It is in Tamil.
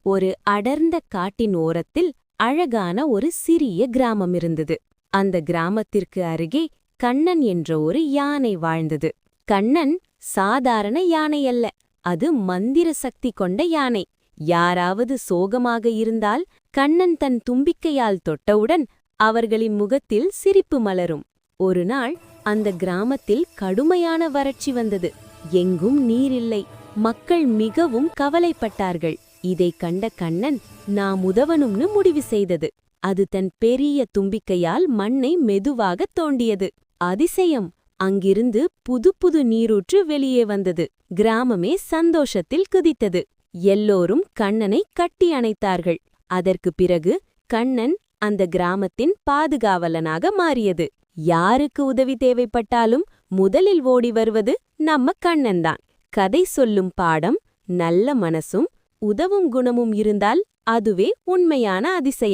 ஒரு அடர்ந்த காட்டின் ஓரத்தில் அழகான ஒரு சிறிய கிராமம் இருந்தது. அந்த கிராமத்திற்கு அருகே கண்ணன் என்ற ஒரு யானை வாழ்ந்தது. கண்ணன் சாதாரண யானை அல்ல, அது மந்திர சக்தி கொண்ட யானை. யாராவது சோகமாக இருந்தால் கண்ணன் தன் தும்பிக்கையால் தொட்டவுடன் அவர்களின் முகத்தில் சிரிப்பு மலரும். ஒருநாள் அந்த கிராமத்தில் கடுமையான வறட்சி வந்தது. எங்கும் நீரில்லை. மக்கள் மிகவும் கவலைப்பட்டார்கள். இதை கண்ட கண்ணன் நாம் உதவணும்னு முடிவு செய்தது. அது தன் பெரிய தும்பிக்கையால் மண்ணை மெதுவாக தோண்டியது. அதிசயம்! அங்கிருந்து புது புது நீரூற்று வெளியே வந்தது. கிராமமே சந்தோஷத்தில் குதித்தது. எல்லோரும் கண்ணனை கட்டி அணைத்தார்கள். அதற்கு பிறகு கண்ணன் அந்த கிராமத்தின் பாதுகாவலனாக மாறியது. யாருக்கு உதவி தேவைப்பட்டாலும் முதலில் ஓடி வருவது நம்ம கண்ணன்தான். கதை சொல்லும் பாடம்: நல்ல மனசும் உதவும் குணமும் இருந்தால் அதுவே உண்மையான அதிசயம்.